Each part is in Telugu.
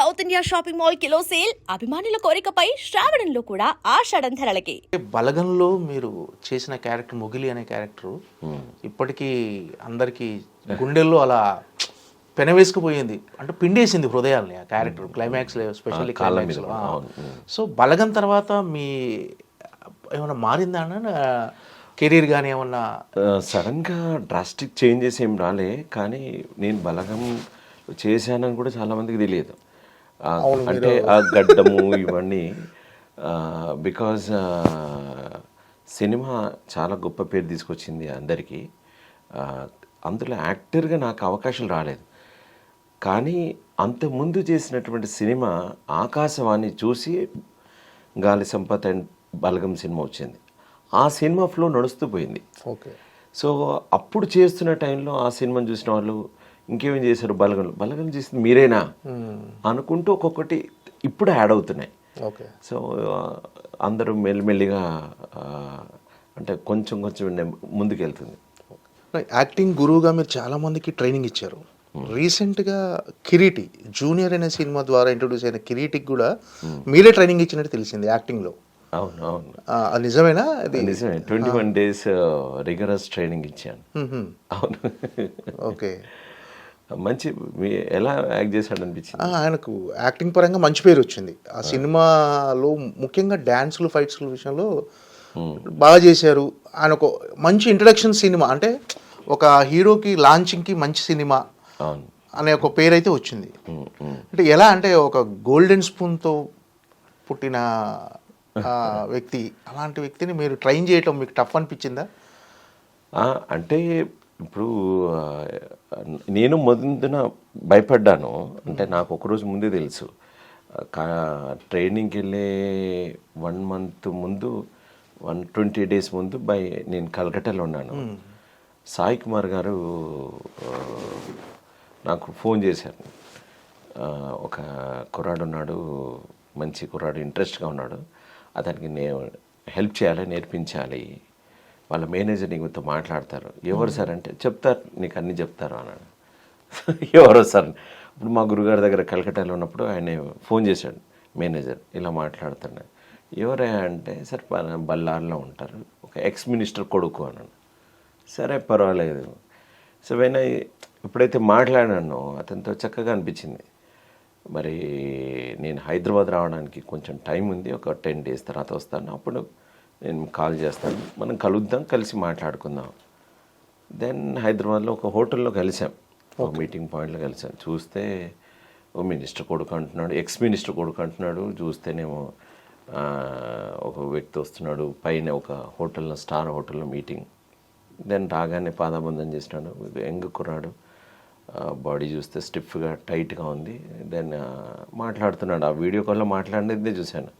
South India shopping mall kilo sale అభిమానుల కోరికపై శ్రావణంలో కూడా ఆషాఢం ధరలకి. బలగంలో మీరు చేసిన క్యారెక్టర్ మొగిలి అనే క్యారెక్టర్ ఇప్పటికీ అందరికీ గుండెల్లో అలా పెనవేసుకుపోయింది, అంటే పిండేసింది హృదయాల్ని ఆ character climax, specially climax. So Balagam తర్వాత మీ ఏమన్నా మారిందా అన్న కెరీర్ కానీ ఏమన్నా? సడన్గా డ్రాస్టిక్ చేంజెస్ ఏం రాలే, కానీ నేను బలగం చేశానని కూడా చాలామందికి తెలియదు. అంటే ఆ గడ్డము ఇవన్నీ బికాజ్ సినిమా చాలా గొప్ప పేరు తీసుకొచ్చింది అందరికీ. అందులో యాక్టర్గా నాకు అవకాశాలు రాలేదు, కానీ అంతకుముందు చేసినటువంటి సినిమా ఆకాశవాణి చూసి గాలి సంపత్ అండ్ బలగం సినిమా వచ్చింది. ఆ సినిమా ఫ్లో నడుస్తూ పోయింది. ఓకే. సో అప్పుడు చేస్తున్న టైంలో ఆ సినిమాని చూసిన వాళ్ళు ఇంకేమేం చేశారు, బలగం చేసింది మీరేనా అనుకుంటూ ఒక్కొక్కటి ఇప్పుడు యాడ్ అవుతున్నాయి. ఓకే. సో అందరూ మెల్లిమెల్లిగా అంటే కొంచెం ముందుకు వెళ్తుంది. యాక్టింగ్ గురువుగా మీరు చాలా మందికి ట్రైనింగ్ ఇచ్చారు. రీసెంట్గా కిరీటి జూనియర్ అనే సినిమా ద్వారా ఇంట్రొడ్యూస్ అయిన కిరీటికి కూడా మీరే ట్రైనింగ్ ఇచ్చినట్టు తెలిసింది యాక్టింగ్లో. అవును అవును, అది నిజమేనా? అది నిజమే. 21 days రిగరస్ ట్రైనింగ్ ఇచ్చాను. అవును. ఓకే. మంచి ఎలా యాక్ట్ చేశాడు అనిపించింది. ఆయనకు యాక్టింగ్ పరంగా మంచి పేరు వచ్చింది ఆ సినిమాలో, ముఖ్యంగా డ్యాన్స్లు ఫైట్స్ల విషయంలో బాగా చేశారు. ఆయన ఒక మంచి ఇంట్రడక్షన్ సినిమా, అంటే ఒక హీరోకి లాంచింగ్కి మంచి సినిమా అనే ఒక పేరు అయితే వచ్చింది. అంటే ఎలా, అంటే ఒక గోల్డెన్ స్పూన్తో పుట్టిన వ్యక్తి, అలాంటి వ్యక్తిని మీరు ట్రైన్ చేయటం మీకు టఫ్ అనిపించిందా? అంటే ఇప్పుడు నేను మొదలున భయపడ్డాను. అంటే నాకు ఒకరోజు ముందే తెలుసు. ట్రైనింగ్కి వెళ్ళే 1 month ముందు 120 days ముందు నేను కలకట్టాలో ఉన్నాను. సాయి కుమార్ గారు నాకు ఫోన్ చేశారు. ఒక కుర్రాడు ఉన్నాడు, మంచి కుర్రాడు, ఇంట్రెస్ట్గా ఉన్నాడు, అతనికి నేను హెల్ప్ చేయాలి, నేర్పించాలి, వాళ్ళ మేనేజర్ నీకుతో మాట్లాడతారు. ఎవరు సార్ అంటే, చెప్తారు, నీకు అన్నీ చెప్తారు అన్నాడు. ఎవరో సార్, ఇప్పుడు మా గురుగారి దగ్గర కలకట్టాలో ఉన్నప్పుడు ఆయన ఫోన్ చేశాడు మేనేజర్, ఇలా మాట్లాడుతున్నాడు. ఎవరే అంటే, సార్ బళ్ళార్లో ఉంటారు, ఒక ఎక్స్ మినిస్టర్ కొడుకు అన్నాడు. సరే పర్వాలేదు. సో వెన్ ఎప్పుడైతే మాట్లాడానో అతనితో చక్కగా అనిపించింది. మరి నేను హైదరాబాద్ రావడానికి కొంచెం టైం ఉంది, ఒక 10 days తర్వాత వస్తాను, అప్పుడు నేను కాల్ చేస్తాను, మనం కలుద్దాం, కలిసి మాట్లాడుకుందాం. దెన్ హైదరాబాద్లో ఒక హోటల్లో కలిసాం, ఒక మీటింగ్ పాయింట్లో కలిసాం. చూస్తే ఓ మినిస్టర్ కొడుకు అంటున్నాడు, ఎక్స్ మినిస్టర్ కొడుకు అంటున్నాడు. చూస్తేనేమో ఒక వ్యక్తి వస్తున్నాడు, పైన ఒక హోటల్లో, స్టార్ హోటల్లో మీటింగ్. దెన్ రాగానే పాదాబంధం చేసినాడు, యంగ్ కుర్రాడు, బాడీ చూస్తే స్టిఫ్గా టైట్గా ఉంది. దెన్ మాట్లాడుతున్నాడు, ఆ వీడియో కాల్లో మాట్లాడినదే చూశాను.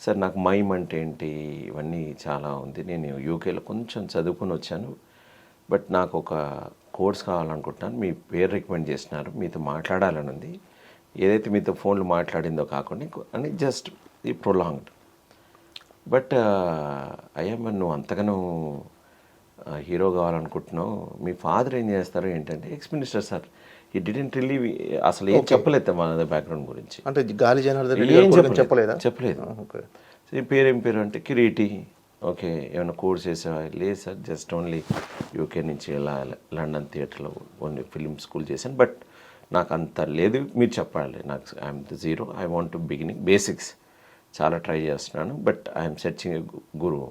సార్ నాకు మైమ్ అంటే ఏంటి, ఇవన్నీ చాలా ఉంది, నేను యూకేలో కొంచెం చదువుకొని వచ్చాను, బట్ నాకు ఒక కోర్స్ కావాలనుకుంటున్నాను, మీ పేరు రికమెండ్ చేసినారు, మీతో మాట్లాడాలని ఉంది, ఏదైతే మీతో ఫోన్లో మాట్లాడిందో కాకుండా అని జస్ట్ ఈ ప్రొలాంగ్డ్. బట్ అయ్యా మరి నువ్వు అంతగానో హీరో కావాలనుకుంటున్నావు, మీ ఫాదర్ ఏం చేస్తారు ఏంటంటే, ఎక్స్ మినిస్టర్ సార్, ఈ డిడెంట్ రిలీవ్, అసలు ఏం చెప్పలేదు మన బ్యాక్గ్రౌండ్ గురించి, అంటే గాలి జనార్దన్ చెప్పలేదు. ఈ పేరు ఏం పేరు అంటే కిరీటి. ఓకే, ఏమైనా కోర్స్ చేసావా? లేదు సార్, జస్ట్ ఓన్లీ యూకే నుంచి ఇలా లండన్ థియేటర్లో ఓన్లీ ఫిలిం స్కూల్ చేశాను, బట్ నాకు అంత లేదు, మీరు చెప్పాలి, నాకు I'm the zero, I want to beginning basics చాలా ట్రై చేస్తున్నాను, బట్ ఐఎమ్ సెర్చింగ్ ఎ గురువు.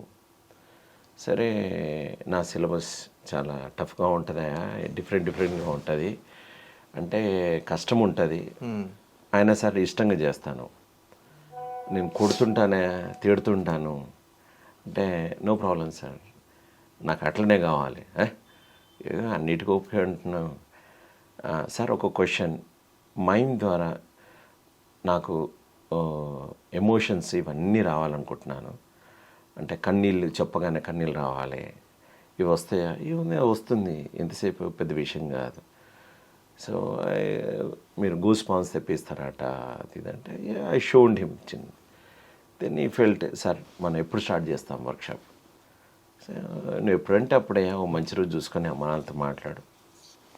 సరే, నా సిలబస్ చాలా టఫ్గా ఉంటుందా, డిఫరెంట్గా ఉంటుంది, అంటే కష్టం ఉంటుంది, అయినా సరే ఇష్టంగా చేస్తాను, నేను కొడుతుంటానే, తిడుతుంటాను అంటే, నో ప్రాబ్లం సార్, నాకు అట్లనే కావాలి, అన్నిటికీ ఓపిక అంటున్నాను సార్. ఒక క్వశ్చన్, మైండ్ ద్వారా నాకు ఎమోషన్స్ ఇవన్నీ రావాలనుకుంటున్నాను, అంటే కన్నీళ్ళు చెప్పగానే కన్నీళ్ళు రావాలి, ఇవి వస్తాయా? ఇవి వస్తుంది, ఎంతసేపు పెద్ద విషయం కాదు. సో మీరు గూస్ పాన్స్ తెప్పిస్తారట, అది ఇదంటే ఐ షోడ్ హిమ్ చిన్న. దెన్ ఈ ఫెల్ట్, సార్ మనం ఎప్పుడు స్టార్ట్ చేస్తాం వర్క్షాప్? సో నువ్వు ఎప్పుడంటే అప్పుడే ఓ మంచి రోజు చూసుకొని అమ్మ నాన్నతో మాట్లాడు,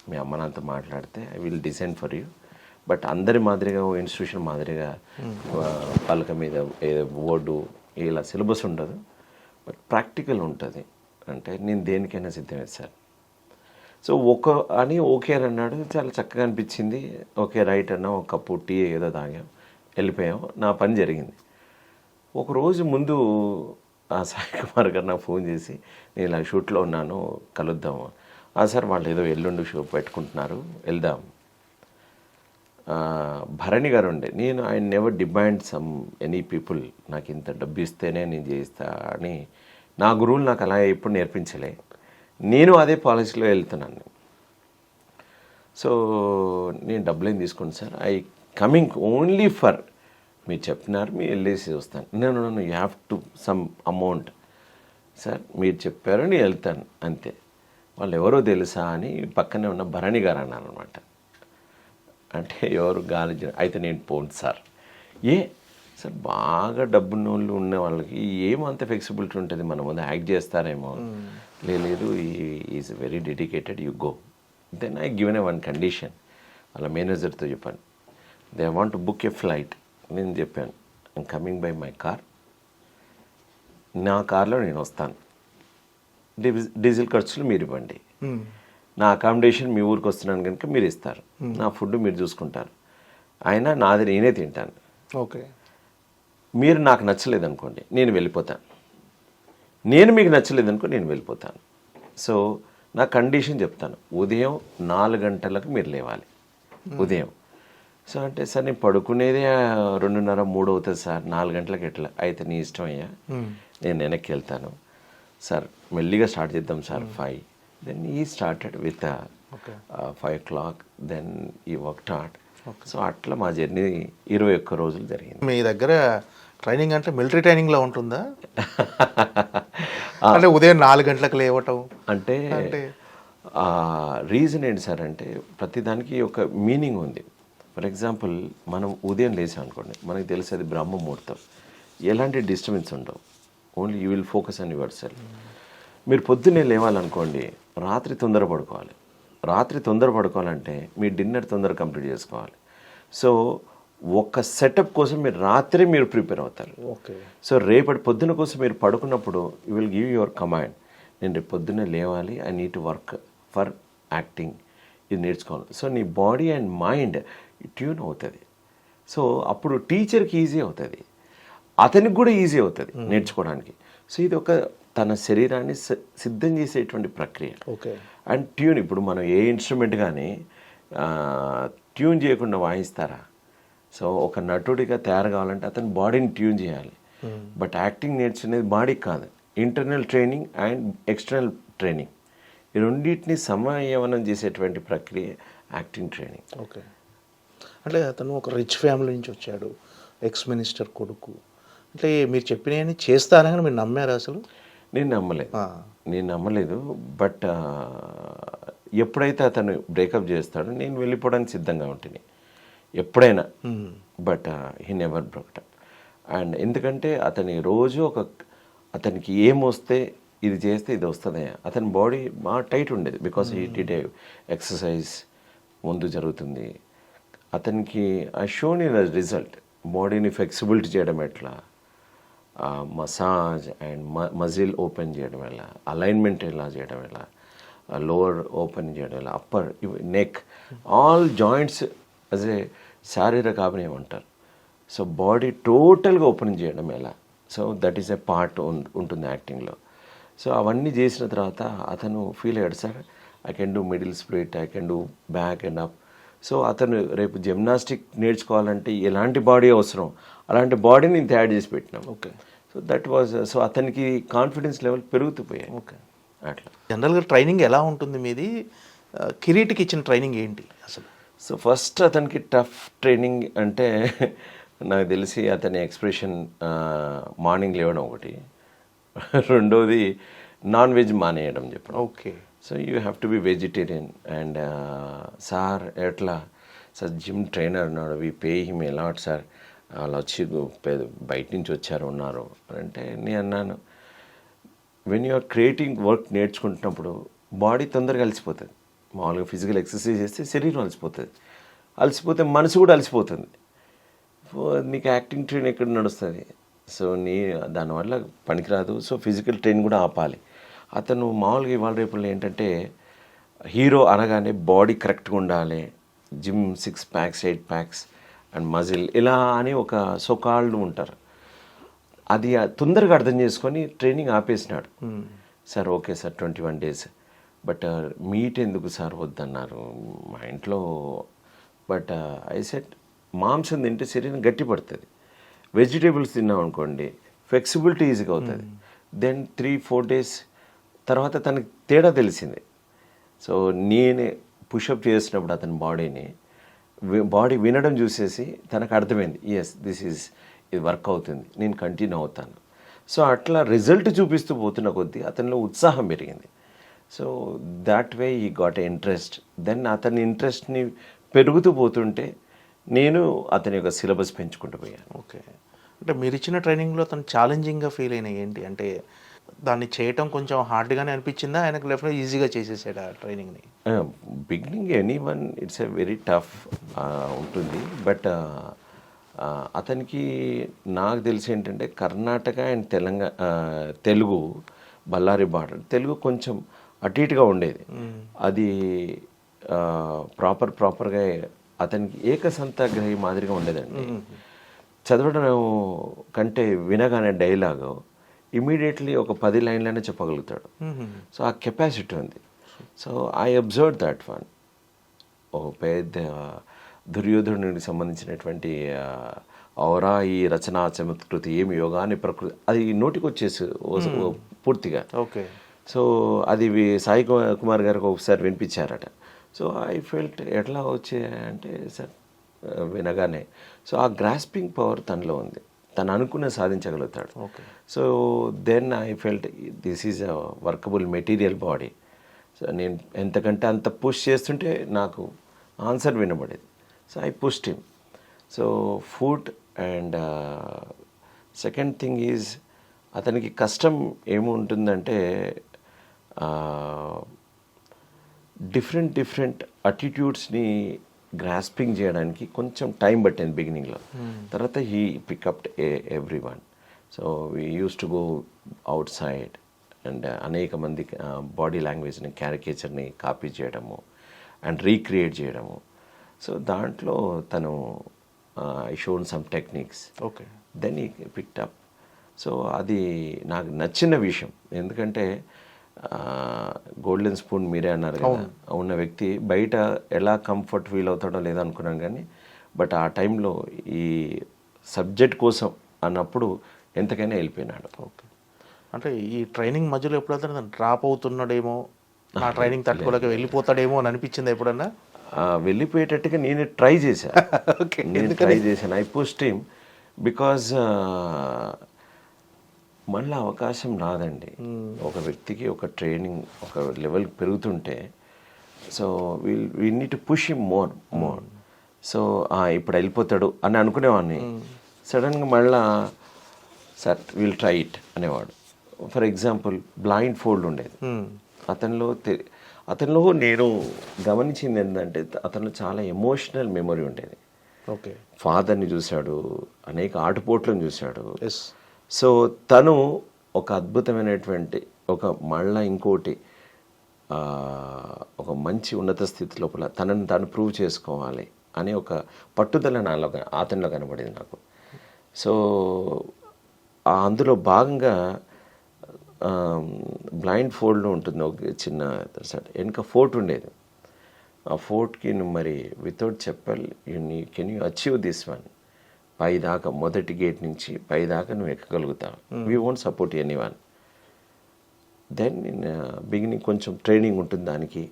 మీ అమ్మ నాన్నతో మాట్లాడితే I will design for you, but అందరి మాదిరిగా ఓ ఇన్స్టిట్యూషన్ మాదిరిగా పలక మీద ఏదో బోర్డు ఇలా సిలబస్ ఉండదు, బట్ ప్రాక్టికల్ ఉంటుంది. అంటే నేను దేనికైనా సిద్ధమే సార్. సో ఓకే అని అన్నాడు, చాలా చక్కగా అనిపించింది. ఓకే రైట్ అన్నా, ఒక కప్పు టీ ఏదో తాగాం, వెళ్ళిపోయాం, నా పని జరిగింది. ఒకరోజు ముందు ఆ సాయి కుమార్ గారు నాకు ఫోన్ చేసి, నేను ఇలా షూట్లో ఉన్నాను, కలుద్దాము. సార్ వాళ్ళు ఏదో ఎల్లుండి షో పెట్టుకుంటున్నారు, వెళ్దాం. భరణి గారు ఉండే, నేను I never demand some any people, నాకు ఇంత డబ్బు ఇస్తేనే నేను చేస్తా అని నా గురువులు నాకు అలా ఎప్పుడు నేర్పించలే. నేను అదే పాలసీలో వెళ్తున్నాను. సో నేను డబ్బులేం తీసుకోండి sir, I coming only for మీరు చెప్పినారు, మీరు వెళ్ళేసి వస్తాను. నేను you have to some amount sir, మీరు చెప్పారు నేను వెళ్తాను అంతే. వాళ్ళు ఎవరో తెలుసా అని పక్కనే ఉన్న భరణి గారు అన్నారు అనమాట. అంటే ఎవరు గాలి అయితే నేను పోను సార్. సార్ బాగా డబ్బున్న వాళ్ళు ఉన్న వాళ్ళకి ఏమంత ఫ్లెక్సిబిలిటీ ఉంటుంది, మన ముందు యాక్ట్ చేస్తారేమో. లేదు, is very dedicated, you go. Then I given one condition, వాళ్ళ మేనేజర్తో చెప్పాను, they want to book a flight. నేను చెప్పాను, I'm coming by my car, నా కార్లో నేను వస్తాను, డీజిల్ ఖర్చులు మీరు ఇవ్వండి, నా అకామిడేషన్ మీ ఊరికి వస్తున్నాను కనుక మీరు ఇస్తారు, నా ఫుడ్ మీరు చూసుకుంటారు, అయినా నాది నేనే తింటాను. ఓకే, మీరు నాకు నచ్చలేదు అనుకోండి నేను వెళ్ళిపోతాను, నేను మీకు నచ్చలేదు అనుకో నేను వెళ్ళిపోతాను. సో నా కండిషన్ చెప్తాను, ఉదయం 4 గంటలకు మీరు లేవాలి ఉదయం. సో అంటే సార్ నేను పడుకునేదే 2:30, 3 అవుతుంది సార్, 4 గంటలకు ఎట్లా అయితే నీ ఇష్టం అయ్యా, నేను వెనక్కి వెళ్తాను సార్, మెల్లిగా స్టార్ట్ చేద్దాం సార్ 5. దెన్ ఈ స్టార్టెడ్ విత్ 5 o'clock, దెన్ ఈ వర్క్ స్టార్ట్. సో అట్లా మా జర్నీ 21 రోజులు జరిగింది. మీ దగ్గర ట్రైనింగ్ అంటే మిలిటరీ ట్రైనింగ్లో ఉంటుందా? అంటే ఉదయం 4 గంటలకు లేవటం అంటే రీజన్ ఏంటి సార్ అంటే ప్రతిదానికి ఒక మీనింగ్ ఉంది. ఫర్ ఎగ్జాంపుల్ మనం ఉదయం లేసాం అనుకోండి, మనకి తెలిసి అది బ్రహ్మ ముహూర్తం, ఎలాంటి డిస్టర్బెన్స్ ఉండవు, only you will focus on your self. మీరు పొద్దున్నే లేవాలనుకోండి, రాత్రి తొందర పడుకోవాలి. రాత్రి తొందర పడుకోవాలంటే మీ డిన్నర్ తొందర కంప్లీట్ చేసుకోవాలి. సో ఒక సెటప్ కోసం మీరు రాత్రి మీరు ప్రిపేర్ అవుతారు. ఓకే, సో రేపటి పొద్దున కోసం మీరు పడుకున్నప్పుడు you will give your command, నేను రేపు పొద్దున్నే లేవాలి, I need to work for acting, ఇది నేర్చుకోవాలి. సో నీ బాడీ అండ్ మైండ్ ట్యూన్ అవుతుంది. సో అప్పుడు టీచర్కి ఈజీ అవుతుంది, అతనికి కూడా ఈజీ అవుతుంది నేర్చుకోవడానికి. సో ఇది ఒక తన శరీరాన్ని సిద్ధం చేసేటువంటి ప్రక్రియ. ఓకే, అండ్ ట్యూన్, ఇప్పుడు మనం ఏ ఇన్స్ట్రుమెంట్ కానీ ట్యూన్ చేయకుండా వాయిస్తారా? సో ఒక నటుడిగా తయారు కావాలంటే అతని బాడీని ట్యూన్ చేయాలి. బట్ యాక్టింగ్ నేర్చుకునేది బాడీకి కాదు, internal training and external training, ఈ రెండింటిని సమయవనం చేసేటువంటి ప్రక్రియ యాక్టింగ్ ట్రైనింగ్. ఓకే, అంటే అతను ఒక రిచ్ ఫ్యామిలీ నుంచి వచ్చాడు, ఎక్స్ మినిస్టర్ కొడుకు, అంటే మీరు చెప్పినవన్నీ చేస్తారని మీరు నమ్మారు అసలు? నేను నమ్మలేదు. బట్ ఎప్పుడైతే అతను బ్రేకప్ చేస్తాడో నేను వెళ్ళిపోవడానికి సిద్ధంగా ఉంటుంది ఎప్పుడైనా. But he never broke up. And ఎందుకంటే అతని రోజు అతనికి ఏమొస్తే ఇది చేస్తే ఇది వస్తుంది, అతని బాడీ బాగా టైట్ ఉండేది, బికాస్ హీ డిడ్ ఎక్సర్సైజ్ ముందు జరుగుతుంది. అతనికి ఆ షోని రిజల్ట్, బాడీని ఫ్లెక్సిబిలిటీ చేయడం ఎట్లా, మసాజ్ అండ్ మజిల్ ఓపెన్ చేయడం ఎలా, అలైన్మెంట్ ఎలా చేయడం ఎలా, లోవర్ ఓపెన్ చేయడం ఎలా, upper, neck, all joints as a శారీరక అభినయం అంటారు. సో బాడీ టోటల్గా ఓపెన్ చేయడం ఎలా, so that is a part ఉంటుంది యాక్టింగ్లో. సో అవన్నీ చేసిన తర్వాత అతను ఫీల్ అయ్యాడు, sir I can do middle split, I can do back and up. So అతను రేపు జిమ్నాస్టిక్ నేర్చుకోవాలంటే ఎలాంటి బాడీ అవసరం, అలాంటి బాడీని నేను తయారు చేసి పెట్టినాం. Okay, so that was, so అతనికి కాన్ఫిడెన్స్ లెవెల్ పెరుగుతుపోయాయి. ఓకే, అట్లా. జనరల్గా ట్రైనింగ్ ఎలా ఉంటుంది మీది? కిరీటికి ఇచ్చిన ట్రైనింగ్ ఏంటి అసలు? సో ఫస్ట్ అతనికి టఫ్ ట్రైనింగ్ అంటే నాకు తెలిసి అతని ఎక్స్ప్రెషన్, మార్నింగ్ లేవడం ఒకటి, రెండోది నాన్ వెజ్ మానేయడం చెప్పడం. Okay, so you have to be vegetarian. And sir ఎట్లా సార్ జిమ్ ట్రైనర్ ఉన్నాడు, we pay him a lot sir, వాళ్ళు వచ్చి బయట నుంచి వచ్చారు ఉన్నారు అంటే నేను అన్నాను, వెన్ యూఆర్ క్రియేటింగ్ వర్క్ నేర్చుకుంటున్నప్పుడు బాడీ తొందరగా అలసిపోతుంది. మామూలుగా ఫిజికల్ ఎక్సర్సైజ్ చేస్తే శరీరం అలసిపోతుంది, అలసిపోతే మనసు కూడా అలసిపోతుంది. నీకు యాక్టింగ్ ట్రైన్ ఎక్కడ నడుస్తుంది? సో దానివల్ల పనికిరాదు. సో ఫిజికల్ ట్రైన్ కూడా ఆపాలి. అతను మామూలుగా ఇవాళ రేపుల్లో ఏంటంటే హీరో అనగానే బాడీ కరెక్ట్గా ఉండాలి, gym 6 packs 8 packs and muscle ఇలా అని ఒక సోకాళ్ళు ఉంటారు. అది తొందరగా అర్థం చేసుకొని ట్రైనింగ్ ఆపేసినాడు. Sir okay sir 21 days, but meat ఎందుకు సార్ వద్దన్నారు మా ఇంట్లో. బట్ ఐ సెట్ మాంసం తింటే శరీరం గట్టి పడుతుంది, వెజిటేబుల్స్ తిన్నాం అనుకోండి ఫ్లెక్సిబిలిటీ ఈజీగా అవుతుంది. దెన్ 3-4 days తర్వాత తనకి తేడా తెలిసింది. సో నేనే పుషప్ చేసినప్పుడు అతని బాడీ వినడం చూసేసి తనకు అర్థమైంది, ఇది వర్క్ అవుతుంది, నేను కంటిన్యూ అవుతాను. సో అట్లా రిజల్ట్ చూపిస్తూ పోతున్న కొద్దీ అతనిలో ఉత్సాహం పెరిగింది. సో దాట్ వే ఈ గాట్ ఎ ఇంట్రెస్ట్. దెన్ అతని ఇంట్రెస్ట్ని పెరుగుతూ పోతుంటే నేను అతని యొక్క సిలబస్ పెంచుకుంటూ పోయాను. ఓకే, అంటే మీరు ఇచ్చిన ట్రైనింగ్లో అతను ఛాలెంజింగ్గా ఫీల్ అయినాయి ఏంటి? అంటే దాన్ని చేయటం కొంచెం హార్డ్గానే అనిపించిందా, ఆయనకు లెఫ్ట్ ఈజీగా చేసేసాడు ఆ ట్రైనింగ్ని? Beginning anyone it's a very tough ఉంటుంది. బట్ అతనికి నాకు తెలిసి ఏంటంటే కర్ణాటక అండ్ తెలుగు బళ్ళారి తెలుగు కొంచెం అటు ఇటుగా ఉండేది. అది ప్రాపర్గా అతనికి ఏకసంతాగ్రహి మాదిరిగా ఉండేదండి. చదవడం కంటే వినగానే డైలాగు ఇమీడియట్లీ ఒక 10 లైన్లైనా చెప్పగలుగుతాడు. సో ఆ కెపాసిటీ ఉంది. So I observe that one. ఒక పెద్ద దుర్యోధనుడికి సంబంధించినటువంటి ఔరా ఈ రచనా చమత్కృతి ఏమి యోగాన్ని ప్రకృతి అది నోటికి వచ్చేసి పూర్తిగా. ఓకే. సో అది సాయి కుమార్ గారికి ఒకసారి వినిపించారట. సో ఐ ఫెల్ట్ ఎట్లా వచ్చాయంటే సార్ వినగానే. సో ఆ గ్రాస్పింగ్ పవర్ తనలో ఉంది, తను అనుకున్న సాధించగలుగుతాడు. So then I felt this is a workable material body. So నేను ఎంతకంటే అంత పుష్ చేస్తుంటే నాకు ఆన్సర్ వినబడేది. So I pushed him. So food and second thing is అతనికి కష్టం ఏముంటుందంటే డిఫరెంట్ అటిట్యూడ్స్ని గ్రాస్పింగ్ చేయడానికి కొంచెం టైం పట్టింది బిగినింగ్లో. తర్వాత he picked up every. One so we used to go out అండ్ అనేక మంది బాడీ లాంగ్వేజ్ని క్యారికేచర్ని కాపీ చేయడము అండ్ రీక్రియేట్ చేయడము. సో దాంట్లో తను I shown some techniques. Okay. Then he picked up. So అది నాకు నచ్చిన విషయం. ఎందుకంటే గోల్డెన్ స్పూన్ మీరే అన్నారు కదా, ఉన్న వ్యక్తి బయట ఎలా కంఫర్ట్ ఫీల్ అవుతాడో లేదో అనుకున్నాను, కానీ బట్ ఆ టైంలో ఈ సబ్జెక్ట్ కోసం అన్నప్పుడు ఎంతకైనా వెళ్ళిపోయినాడు. ఓకే. అంటే ఈ ట్రైనింగ్ మధ్యలో ఎప్పుడైనా డ్రాప్ అవుతున్నాడేమో, నా ట్రైనింగ్ తట్టుకోలేక వెళ్ళిపోతాడేమో అని అనిపించింది ఎప్పుడన్నా? వెళ్ళిపోయేటట్టుగా నేను ట్రై చేశాను. ఐ పుష్డ్ హిమ్ బికాజ్ మళ్ళీ అవకాశం రాదండి. ఒక వ్యక్తికి ఒక ట్రైనింగ్ ఒక లెవెల్ పెరుగుతుంటే so we need to push him more. So ఇప్పుడు వెళ్ళిపోతాడు అని అనుకునేవాడిని. సడన్గా మళ్ళా సార్ విల్ ట్రై ఇట్ అనేవాడు. ఫర్ ఎగ్జాంపుల్ బ్లైండ్ ఫోల్డ్ ఉండేది అతనిలో నేను గమనించింది ఏంటంటే అతనిలో చాలా ఎమోషనల్ మెమొరీ ఉండేది. ఓకే. ఫాదర్ని చూశాడు, అనేక ఆటుపోట్లను చూశాడు. సో తను ఒక అద్భుతమైనటువంటి మళ్ళా ఇంకోటి ఒక మంచి ఉన్నత స్థితి లోపల తనని తాను ప్రూవ్ చేసుకోవాలి అనే ఒక పట్టుదల అతనిలో కనబడింది నాకు. సో అందులో భాగంగా బ్లైండ్ ఫోల్డ్లో ఉంటుంది ఒక చిన్న వెనుక ఫోర్ట్ ఉండేది. ఆ ఫోర్ట్కి నువ్వు మరి without chappal can you achieve this one, పైదాకా మొదటి గేట్ నుంచి పైదాకా నువ్వు ఎక్కగలుగుతావు. We won't support any one. Then in beginning కొంచెం ట్రైనింగ్ ఉంటుంది దానికి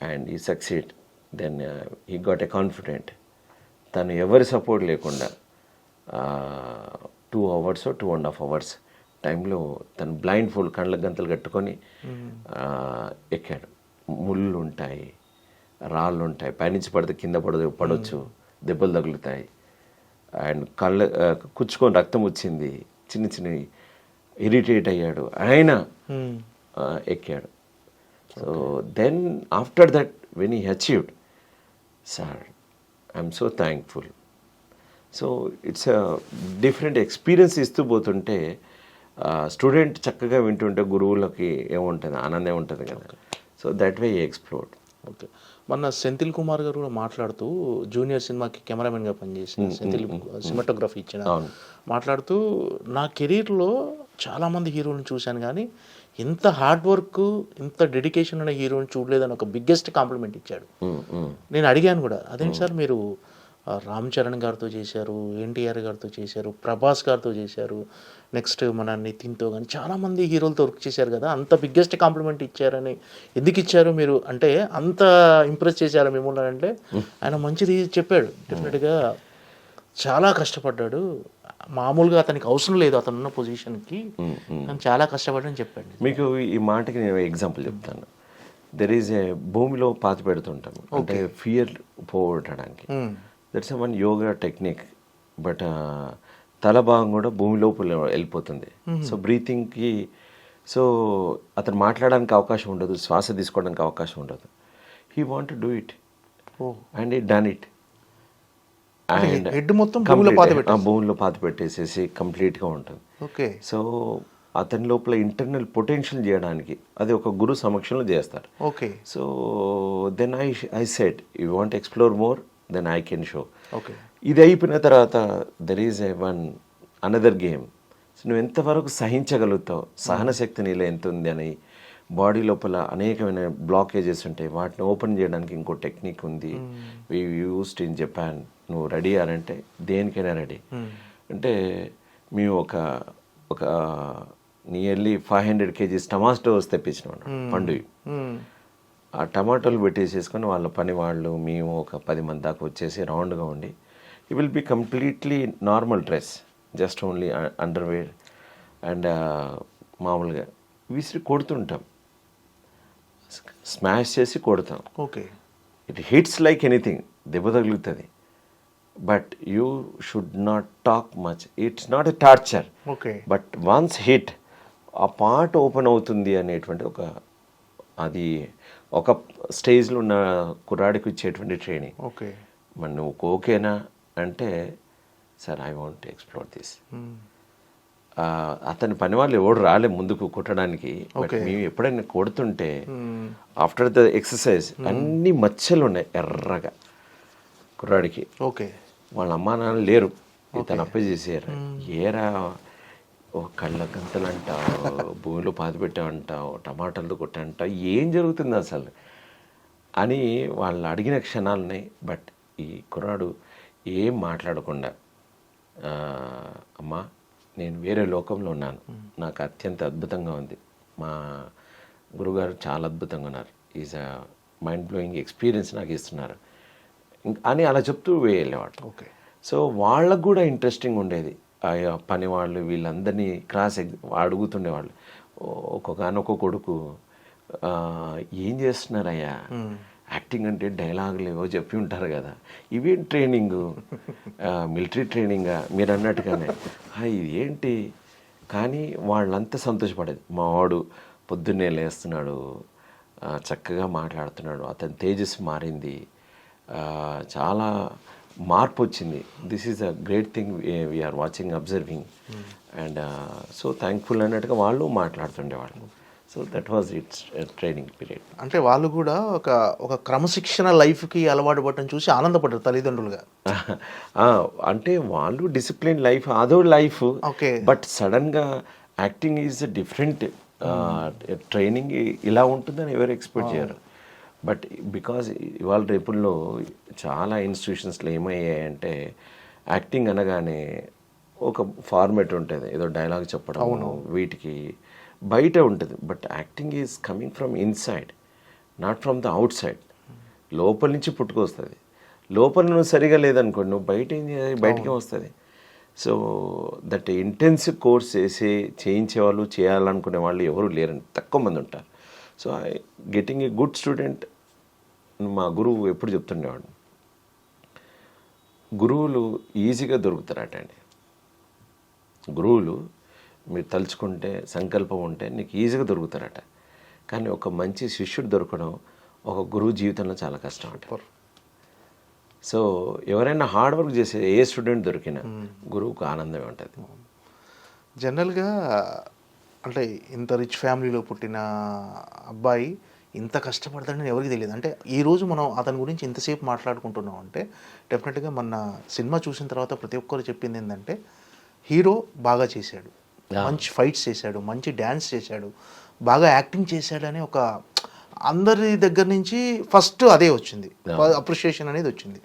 and he succeed. Then he got a confident. తను ఎవరి సపోర్ట్ లేకుండా 2 hours 2.5 hours టైంలో తను బ్లైండ్ ఫోల్డ్ కళ్ళ గంతలు కట్టుకొని ఎక్కాడు. ముళ్ళు ఉంటాయి, రాళ్ళు ఉంటాయి, పైనుంచి పడితే కింద పడవచ్చు, దెబ్బలు తగులుతాయి అండ్ కుచ్చుకొని రక్తం వచ్చింది, చిన్నవి ఇరిటేట్ అయ్యాడు, ఆయన ఎక్కాడు. So then after that when he achieved, sir I'm so thankful. So it's different experience ఇస్తూ పోతుంటే స్టూడెంట్ చక్కగా వింటుంటే గురువులకి ఏముంటుంది, ఆనందం ఉంటుంది కదా. So that way explored. Okay. మొన్న సెంథిల్ కుమార్ గారు కూడా మాట్లాడుతూ జూనియర్ సినిమాకి కెమెరామెన్గా పనిచేసిన సెంథిల్ సినిమాటోగ్రఫీ ఇచ్చిన మాట్లాడుతూ నా కెరీర్లో చాలామంది హీరోలను చూశాను కానీ ఇంత హార్డ్ వర్క్ ఇంత డెడికేషన్ ఉన్న హీరోని చూడలేదని ఒక బిగ్గెస్ట్ కాంప్లిమెంట్ ఇచ్చాడు. నేను అడిగాను కూడా, అదేంటి సార్ మీరు రామ్ చరణ్ గారితో చేశారు, ఎన్టీఆర్ గారితో చేశారు, ప్రభాస్ గారితో చేశారు, నెక్స్ట్ మన నితిన్తో కానీ చాలామంది హీరోలతో వర్క్ చేశారు కదా, అంత బిగ్గెస్ట్ కాంప్లిమెంట్ ఇచ్చారని ఎందుకు ఇచ్చారు మీరు అంటే, అంత ఇంప్రెస్ చేశారు మిమ్మల్ని అంటే ఆయన మంచిది చెప్పాడు. డెఫినెట్గా చాలా కష్టపడ్డాడు, మామూలుగా అతనికి అవసరం లేదు అతను ఉన్న పొజిషన్కి, కానీ చాలా కష్టపడ్డని చెప్పాడు. మీకు ఈ మాటకి నేను ఎగ్జాంపుల్ చెప్తాను. దెర్ ఈజ్ ఏ భూమిలో పాతి పెడుతుంటాం అంటే ఫియర్ పోగొట్టడానికి. That's one yoga technique. But తల భాగం కూడా భూమి లోపల వెళ్ళిపోతుంది. సో బ్రీతింగ్కి సో అతను మాట్లాడడానికి అవకాశం ఉండదు, శ్వాస తీసుకోవడానికి అవకాశం ఉండదు. He want to do it and ఈ డన్ ఇట్. అండ్ హెడ్ మొత్తం భూమిలో పాతి పెట్టేసేసి కంప్లీట్గా ఉంటుంది. ఓకే. సో అతని లోపల ఇంటర్నల్ పొటెన్షియల్ చేయడానికి అది ఒక గురు సమక్షంలో చేస్తారు. Okay. So then I said you want explore more then I can show. Okay. ఇది అయిపోయిన తర్వాత there is another game. So నువ్వు ఎంతవరకు సహించగలుగుతావు, సహన శక్తి నీలో ఎంత ఉంది అని. బాడీ లోపల అనేకమైన బ్లాకేజెస్ ఉంటాయి, వాటిని ఓపెన్ చేయడానికి ఇంకో టెక్నిక్ ఉంది. We used in Japan. నువ్వు రెడీ అనంటే దేనికైనా రెడీ. అంటే మేము ఒక నియర్లీ 500 kgs టమాటోస్ తెప్పించినాం పండుగ. ఆ టమాటోలు పెట్టేసేసుకొని వాళ్ళ పని వాళ్ళు మేము ఒక 10 మంది దాకా వచ్చేసి రౌండ్గా ఉండి you will be completely normal dress, just only underwear and మామూలుగా విసిరి కొడుతుంటాం, స్మాష్ చేసి కొడతాం. Okay. It hits like anything, దెబ్బ తగులుతుంది. But you should not talk much, it's not a torture. Okay. But once hit ఆ పార్ట్ ఓపెన్ అవుతుంది అనేటువంటి అది ఒక స్టేజ్లో ఉన్న కుర్రాడికి ఇచ్చేటువంటి ట్రైనింగ్. ఓకే. మరి నువ్వు ఓకేనా అంటే sir I want to explore this. అతని పని వాళ్ళు ఎవడు రాలే ముందుకు కొట్టడానికి. బట్ మేము ఎప్పుడైనా కొడుతుంటే ఆఫ్టర్ ద ఎక్సర్సైజ్ అన్ని మచ్చలు ఉన్నాయి ఎర్రగా కుర్రాడికి. ఓకే. వాళ్ళ అమ్మా నాన్న లేరు, ఇతను అప్ప చేసారు. ఏరా కళ్ళ గంతలు అంటావు, భూమిలో పాతి పెట్టావంటావు, టమాటాలతో కొట్టాంటావు, ఏం జరుగుతుంది అసలు అని వాళ్ళు అడిగిన క్షణాలున్నాయి. బట్ ఈ కుర్రాడు ఏం మాట్లాడకుండా అమ్మా నేను వేరే లోకంలో ఉన్నాను, నాకు అత్యంత అద్భుతంగా ఉంది, మా గురుగారు చాలా అద్భుతంగా ఉన్నారు, is a mind blowing experience నాకు ఇస్తున్నారు అని అలా చెప్తూ వెళ్ళేవాడు. ఓకే. సో వాళ్ళకు కూడా ఇంట్రెస్టింగ్ ఉండేది. పని వాళ్ళు వీళ్ళందరినీ అడుగుతుండేవాళ్ళు. ఒక్కొక్క కొడుకు ఏం చేస్తున్నారయ్యా, యాక్టింగ్ అంటే డైలాగులు ఏవో చెప్పి ఉంటారు కదా, ఇవేం ట్రైనింగు, మిలిటరీ ట్రైనింగా మీరు అన్నట్టుగానే ఇది ఏంటి. కానీ వాళ్ళంతా సంతోషపడేది. మా వాడు పొద్దున్నే లేస్తున్నాడు, చక్కగా మాట్లాడుతున్నాడు, అతని తేజస్సు మారింది, చాలా మార్పు వచ్చింది. This is a great thing we're watching, observing and so thankful అన్నట్టుగా వాళ్ళు మాట్లాడుతుండేవాళ్ళు. So that was its training period. అంటే వాళ్ళు కూడా ఒక క్రమశిక్షణ లైఫ్కి అలవాటు పడటం చూసి ఆనందపడ్డారు తల్లిదండ్రులుగా. అంటే వాళ్ళు డిసిప్లిన్ లైఫ్, అదో లైఫ్. ఓకే. బట్ సడన్గా యాక్టింగ్ ఈజ్ డిఫరెంట్, ట్రైనింగ్ ఇలా ఉంటుందని ఎవరు ఎక్స్పెక్ట్ చేయరు. బట్ బికాజ్ ఇవాళ రేపుల్లో చాలా ఇన్స్టిట్యూషన్స్లో ఏమయ్యాయంటే యాక్టింగ్ అనగానే ఒక ఫార్మేట్ ఉంటుంది, ఏదో డైలాగ్ చెప్పడం, వీటికి బయట ఉంటుంది. But acting is coming from inside, not from the out side. లోపల నుంచి పుట్టుకొస్తుంది. లోపల నువ్వు సరిగా లేదనుకోండి, నువ్వు బయట ఏం చేయాలి, బయటకే వస్తుంది. సో దట్ ఇంటెన్సివ్ కోర్స్ చేయించే వాళ్ళు, చేయాలనుకునే వాళ్ళు ఎవరు లేరండి, తక్కువ మంది ఉంటారు. So getting a good student, మా గురువు ఎప్పుడు చెప్తుండేవాడు, గురువులు ఈజీగా దొరుకుతారట అండి. గురువులు మీరు తలుచుకుంటే, సంకల్పం ఉంటే నీకు ఈజీగా దొరుకుతారట. కానీ ఒక మంచి శిష్యుడు దొరకడం ఒక గురువు జీవితంలో చాలా కష్టం అంట. సో ఎవరైనా హార్డ్ వర్క్ చేసే ఏ స్టూడెంట్ దొరికినా గురువుకు ఆనందమే ఉంటుంది. జనరల్గా అంటే ఇంత రిచ్ ఫ్యామిలీలో పుట్టిన అబ్బాయి ఇంత కష్టపడతాడని ఎవరికి తెలియదు. అంటే ఈరోజు మనం అతని గురించి ఇంతసేపు మాట్లాడుకుంటున్నాం అంటే డెఫినెట్గా మన సినిమా చూసిన తర్వాత ప్రతి ఒక్కరు చెప్పింది ఏంటంటే హీరో బాగా చేశాడు, మంచి ఫైట్స్ చేశాడు, మంచి డ్యాన్స్ చేశాడు, బాగా యాక్టింగ్ చేశాడు అని ఒక అందరి దగ్గర నుంచి ఫస్ట్ అదే వచ్చింది, అప్రిషియేషన్ అనేది వచ్చింది.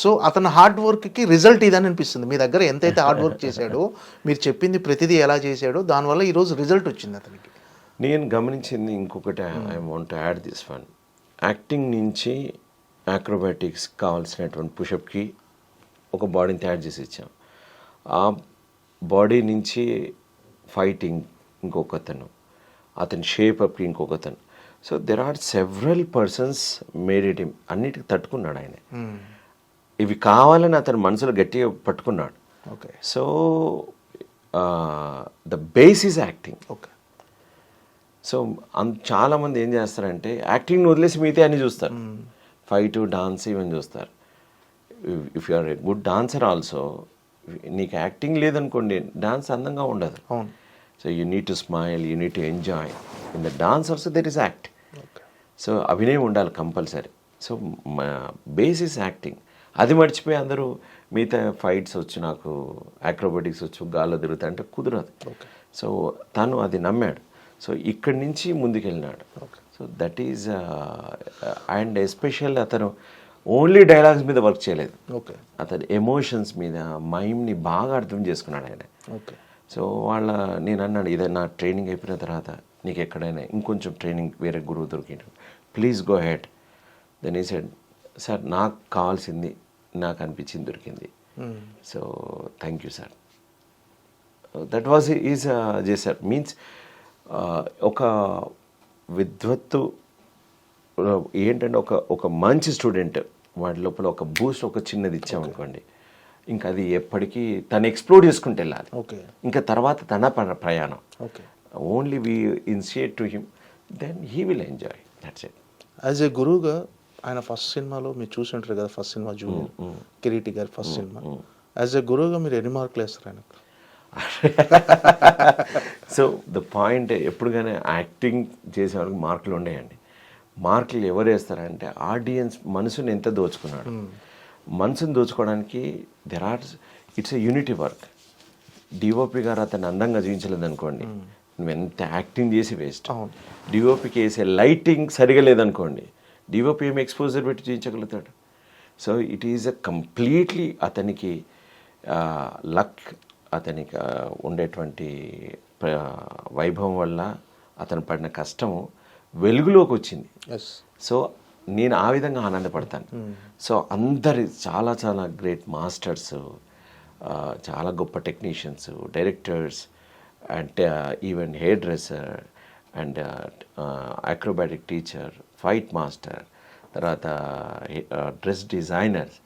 సో అతని హార్డ్ వర్క్కి రిజల్ట్ ఇదని అనిపిస్తుంది. మీ దగ్గర ఎంతైతే హార్డ్ వర్క్ చేశాడో, మీరు చెప్పింది ప్రతిదీ ఎలా చేశాడో దానివల్ల ఈరోజు రిజల్ట్ వచ్చింది అతనికి. నేను గమనించింది ఇంకొకటి, I want to add this one. Acting నుంచి యాక్రోబాటిక్స్ కావాల్సినటువంటి పుషప్కి ఒక బాడీని తయారు చేసి ఇచ్చాం. ఆ బాడీ నుంచి ఫైటింగ్ ఇంకొకతను, అతని షేప్ అప్కి ఇంకొకతను. So there are several persons made it him. అన్నిటికీ తట్టుకున్నాడు ఆయన. ఇవి కావాలని అతని మనసులో గట్టిగా పట్టుకున్నాడు. Okay. So the base is acting. Okay. So చాలామంది ఏం చేస్తారంటే యాక్టింగ్ని వదిలేసి మిగతా అన్ని చూస్తారు, ఫైట్, డాన్స్ ఇవన్నీ చూస్తారు. If you are a good dancer also, నీకు యాక్టింగ్ లేదనుకోండి డాన్స్ అందంగా ఉండదు. అవును. So you need to smile, you need to enjoy. In the dance also there is act. So అభినయం ఉండాలి కంపల్సరీ. సో మా బేస్ ఇస్ యాక్టింగ్. అది మర్చిపోయి అందరూ మిగతా ఫైట్స్ వచ్చు, నాకు యాక్రోబాటిక్స్ వచ్చు, గాల్లో తిరుగుతా అంటే కుదరదు. సో తను అది నమ్మాడు. సో ఇక్కడి నుంచి ముందుకెళ్ళినాడు. So that is and especial అతను ఓన్లీ డైలాగ్స్ మీద వర్క్ చేయలేదు. ఓకే. అతను ఎమోషన్స్ మీద, మైమ్ని బాగా అర్థం చేసుకున్నాడు ఆయన. ఓకే. సో నేను అన్నాడు, ఏదైనా ట్రైనింగ్ అయిపోయిన తర్వాత నీకు ఎక్కడైనా ఇంకొంచెం ట్రైనింగ్ వేరే గురువు దొరికిండు, ప్లీజ్ గో హెడ్. దెన్ ఈ సెడ్, సార్ నాకు కావాల్సింది నాకు అనిపించింది దొరికింది. So thank you sir. That was is చేశారు. మీన్స్ ఒక విద్వత్తు ఏంటంటే ఒక మంచి స్టూడెంట్ వాడి లోపల ఒక బూస్ట్, ఒక చిన్నది ఇచ్చామనుకోండి, ఇంకా అది ఎప్పటికీ తను ఎక్స్ప్లోర్ చేసుకుంటూ వెళ్ళాలి. ఓకే. ఇంకా తర్వాత తన ప్రయాణం. Okay. Only we initiate to him, then he will enjoy. That's it. As a గురువుగా ఆయన ఫస్ట్ సినిమాలో మీరు చూసి ఉంటారు కదా, ఫస్ట్ సినిమా జూనియర్ కిరీటి గారి ఫస్ట్ సినిమా. యాజ్ ఏ గురువుగా మీరు ఎన్ని మార్కులు వేస్తారు ఆయనకు? సో ద పాయింట్, ఎప్పుడు కానీ యాక్టింగ్ చేసే వాళ్ళకి మార్కులు ఉండేయండి. మార్కులు ఎవరు వేస్తారంటే ఆడియన్స్ మనసుని ఎంత దోచుకున్నాడు. మనసుని దోచుకోవడానికి it's a unity work. DOP గారు అతన్ని అందంగా చూపించలేదు అనుకోండి, నువ్వు ఎంత యాక్టింగ్ చేసి వేస్ట్. డిఓపికి వేసే లైటింగ్ సరిగా లేదనుకోండి, డిఓపి ఏమి ఎక్స్పోజర్ పెట్టి చూపించగలుగుతాడు. So it is a completely అతనికి లక్, అతనికి ఉండేటువంటి వైభవం వల్ల అతను పడిన కష్టము వెలుగులోకి వచ్చింది. సో నేను ఆ విధంగా ఆనందపడతాను. సో అందరి చాలా చాలా గ్రేట్ మాస్టర్స్, చాలా గొప్ప technicians, directors, and even hair dresser and acrobatic teacher, fight master, తర్వాత dress designers,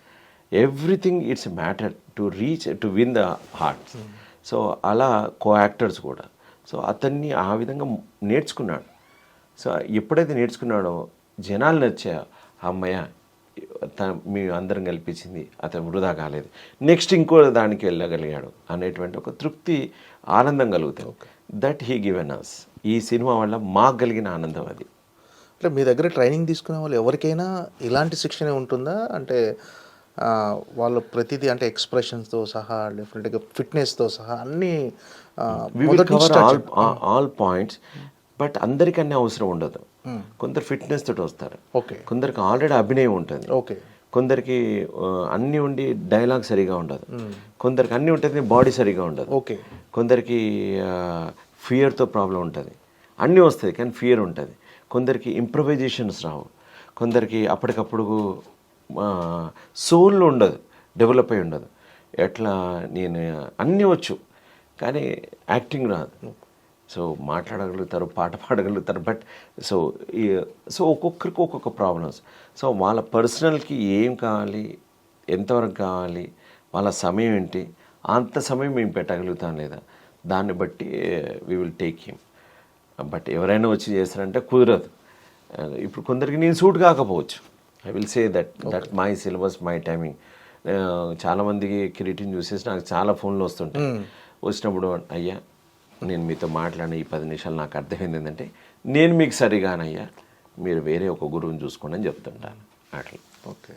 everything it's matter to win the hearts. So అలా కో యాక్టర్స్ కూడా. సో అతన్ని ఆ విధంగా నేర్చుకున్నాడు. సో ఎప్పుడైతే నేర్చుకున్నాడో జనాలు నచ్చా, అమ్మయ్య మీ అందరం కల్పించింది అతను వృధా కాలేదు, నెక్స్ట్ ఇంకో దానికి వెళ్ళగలిగాడు అనేటువంటి ఒక తృప్తి, ఆనందం కలుగుతాయి. That he given us. ఈ సినిమా వల్ల మాకు కలిగిన ఆనందం అది. అంటే మీ దగ్గర ట్రైనింగ్ తీసుకునే వాళ్ళు ఎవరికైనా ఇలాంటి శిక్షణ ఉంటుందా? అంటే వాళ్ళు ప్రతిదీ అంటే ఎక్స్ప్రెషన్స్తో సహా, డెఫినెట్గా ఫిట్నెస్తో సహా అన్నీ ఆల్ పాయింట్స్. బట్ అందరికీ అవసరం ఉండదు. కొందరు ఫిట్నెస్ తోటి వస్తారు, కొందరికి ఆల్రెడీ అభినయం ఉంటుంది, కొందరికి అన్నీ ఉండి డైలాగ్ సరిగా ఉండదు, కొందరికి అన్నీ ఉంటుంది బాడీ సరిగా ఉండదు, కొందరికి ఫియర్తో ప్రాబ్లం ఉంటుంది. అన్నీ వస్తాయి కానీ ఫియర్ ఉంటుంది. కొందరికి ఇంప్రవైజేషన్స్ రావు, కొందరికి అప్పటికప్పుడు సోల్ ఉండదు, డెవలప్ అయి ఉండదు. ఎట్లా నేను అన్నీ వచ్చు కానీ యాక్టింగ్ రాదు. సో మాట్లాడగలుగుతారు, పాట పాడగలుగుతారు, బట్ సో ఒక్కొక్కరికి ఒక్కొక్క ప్రాబ్లమ్స్. సో వాళ్ళ పర్సనల్కి ఏం కావాలి, ఎంతవరకు కావాలి, వాళ్ళ సమయం ఏంటి, అంత సమయం మేము పెట్టగలుగుతాం లేదా, దాన్ని బట్టి we will take him. But ఎవరైనా వచ్చి చేస్తారంటే కుదరదు. ఇప్పుడు కొందరికి నేను సూట్ కాకపోవచ్చు, I will say that my syllabus my timing. చాలామందికి కిరీటిని చూసేసి నాకు చాలా ఫోన్లు వస్తుంటాయి. వచ్చినప్పుడు అయ్యా నేను మీతో మాట్లాడిన ఈ 10 నిమిషాలు నాకు అర్థమైంది ఏంటంటే నేను మీకు సరిగానయ్యా, మీరు వేరే ఒక గురువుని చూసుకోండి అని చెప్తుంటాను అట్లా. ఓకే.